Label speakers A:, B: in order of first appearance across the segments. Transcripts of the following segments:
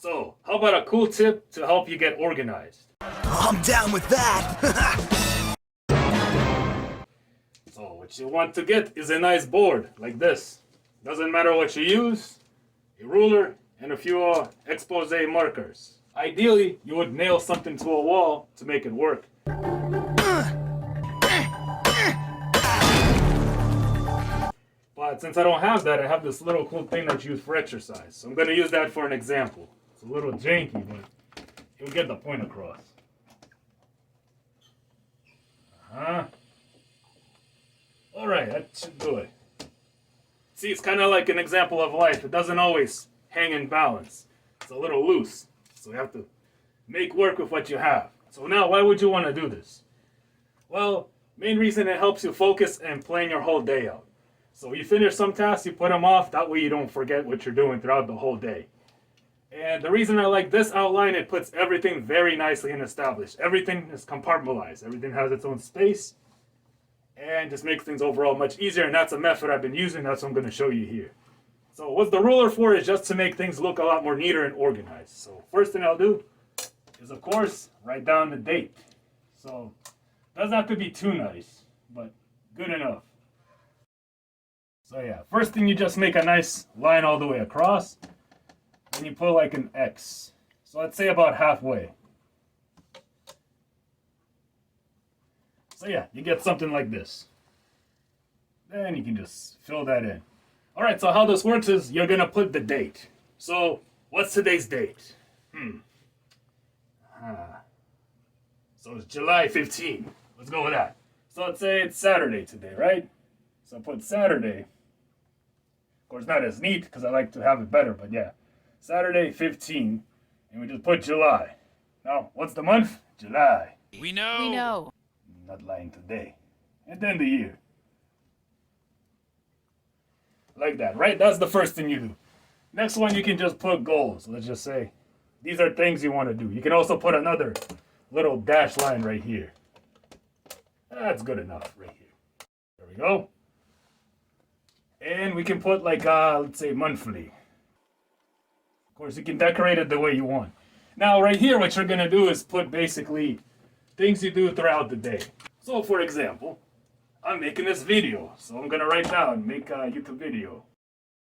A: So, how about a cool tip to help you get organized?
B: I'm down with that.
A: So, what you want to get is a nice board like this. Doesn't matter what you use, a ruler and a few expose markers. Ideally, you would nail something to a wall to make it work. But since I don't have that, I have this little cool thing that's used for exercise. So I'm going to use that for an example. It's a little janky, but you'll get the point across. Alright, that should do it. See, it's kind of like an example of life. It doesn't always hang in balance. It's a little loose. So you have to make work with what you have. So now, why would you want to do this? Well, main reason it helps you focus and plan your whole day out. So you finish some tasks, you put them off. That way you don't forget what you're doing throughout the whole day. And the reason I like this outline, it puts everything very nicely and established. Everything is compartmentalized. Everything has its own space. And just makes things overall much easier. And that's a method I've been using. That's what I'm going to show you here. So what the ruler for is just to make things look a lot more neater and organized. So first thing I'll do is, of course, write down the date. So it doesn't have to be too nice, but good enough. So yeah, first thing, you just make a nice line all the way across. Then you put like an X. So let's say about halfway. So yeah, you get something like this. Then you can just fill that in. Alright, so how this works is you're going to put the date. So what's today's date? So it's July 15. Let's go with that. So let's say it's Saturday today, right? So I put Saturday. Of course, not as neat because I like to have it better, but yeah. Saturday 15. And we just put July. Now, what's the month? July.
C: We know.
D: We know.
A: Not lying today. And then the year. Like that, right? That's the first thing you do. Next one, you can just put goals. Let's just say these are things you want to do. You can also put another little dash line right here. That's good enough right here. There we go. And we can put like, let's say monthly. Of course, you can decorate it the way you want. Now, right here, what you're going to do is put basically things you do throughout the day. So, for example, I'm making this video. So I'm going to write down, make a YouTube video.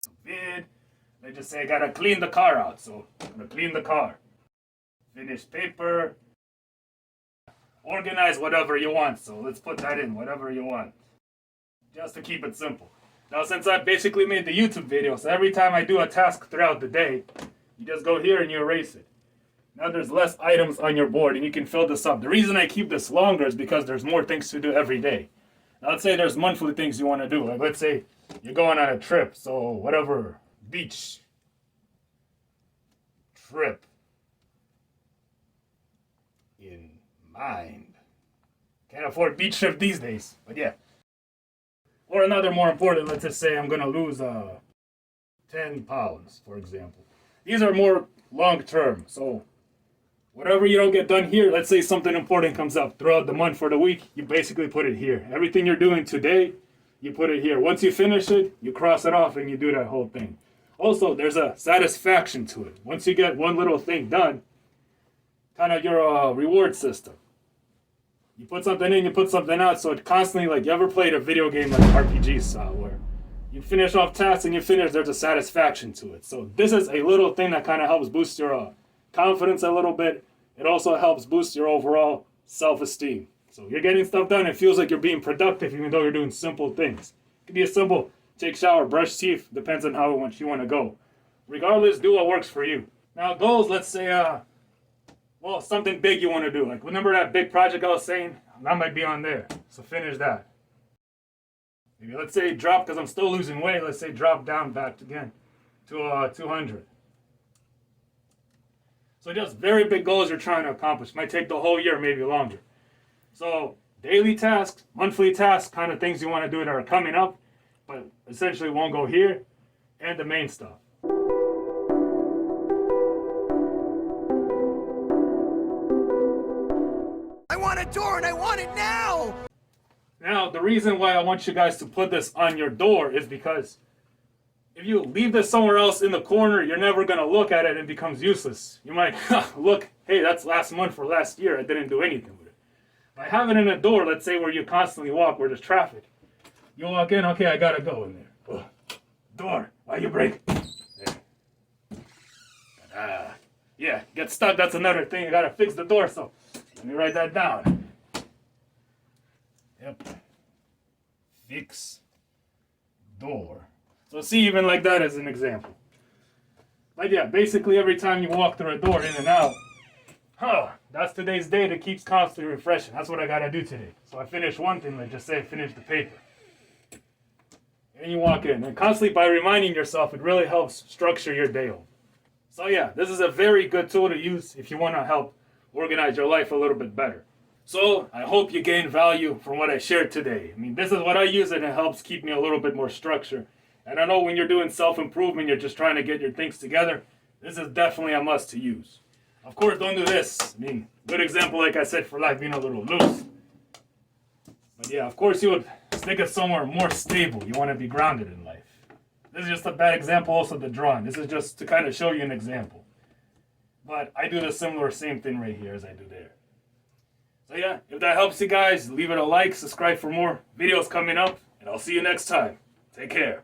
A: So vid, let's just say I got to clean the car out. So I'm going to clean the car. Finish paper. Organize whatever you want. So let's put that in, whatever you want. Just to keep it simple. Now, since I basically made the YouTube video, so every time I do a task throughout the day, you just go here and you erase it. Now there's less items on your board and you can fill this up. The reason I keep this longer is because there's more things to do every day. Now let's say there's monthly things you want to do. Like let's say you're going on a trip. So whatever, beach trip in mind. Can't afford beach trip these days, but yeah. Or another more important, let's just say I'm going to lose 10 pounds, for example. These are more long term. So whatever you don't get done here, let's say something important comes up throughout the month or the week, you basically put it here. Everything you're doing today, you put it here. Once you finish it, you cross it off and you do that whole thing. Also, there's a satisfaction to it. Once you get one little thing done, kind of your reward system. You put something in, you put something out, so it constantly, like, you ever played a video game like RPG style where you finish off tasks and you finish, there's a satisfaction to it. So this is a little thing that kind of helps boost your confidence a little bit. It also helps boost your overall self-esteem. So you're getting stuff done, it feels like you're being productive even though you're doing simple things. It could be a simple take shower, brush teeth, depends on how much you want to go. Regardless, do what works for you. Now goals, let's say, well, something big you want to do. Like, remember that big project I was saying? That might be on there. So finish that. Maybe let's say drop, because I'm still losing weight, let's say drop down back again to 200. So just very big goals you're trying to accomplish. Might take the whole year, maybe longer. So daily tasks, monthly tasks, kind of things you want to do that are coming up, but essentially won't go here, and the main stuff.
B: I want a door and I want it now!
A: Now, the reason why I want you guys to put this on your door is because If you leave this somewhere else in the corner, you're never going to look at it and it becomes useless. You might look, hey, that's last month or last year. I didn't do anything with it. By having it in a door, let's say where you constantly walk, where there's traffic, you walk in, okay, I got to go in there. Ugh. Door, why you break? There. Yeah, get stuck, that's another thing. You got to fix the door, so let me write that down. Yep. Fix door. So see, even like that as an example. But yeah, basically every time you walk through a door in and out, that's today's day that keeps constantly refreshing. That's what I gotta do today. So I finish one thing, let's just say finish the paper. And you walk in. And constantly by reminding yourself, it really helps structure your day. So yeah, this is a very good tool to use if you want to help organize your life a little bit better. So I hope you gained value from what I shared today. I mean, this is what I use and it helps keep me a little bit more structured. And I know when you're doing self-improvement, you're just trying to get your things together. This is definitely a must to use. Of course, don't do this. I mean, good example, like I said, for life being a little loose. But yeah, of course, you would stick it somewhere more stable. You want to be grounded in life. This is just a bad example also, the drawing. This is just to kind of show you an example. But I do the same thing right here as I do there. So yeah, if that helps you guys, leave it a like, subscribe for more videos coming up, and I'll see you next time. Take care.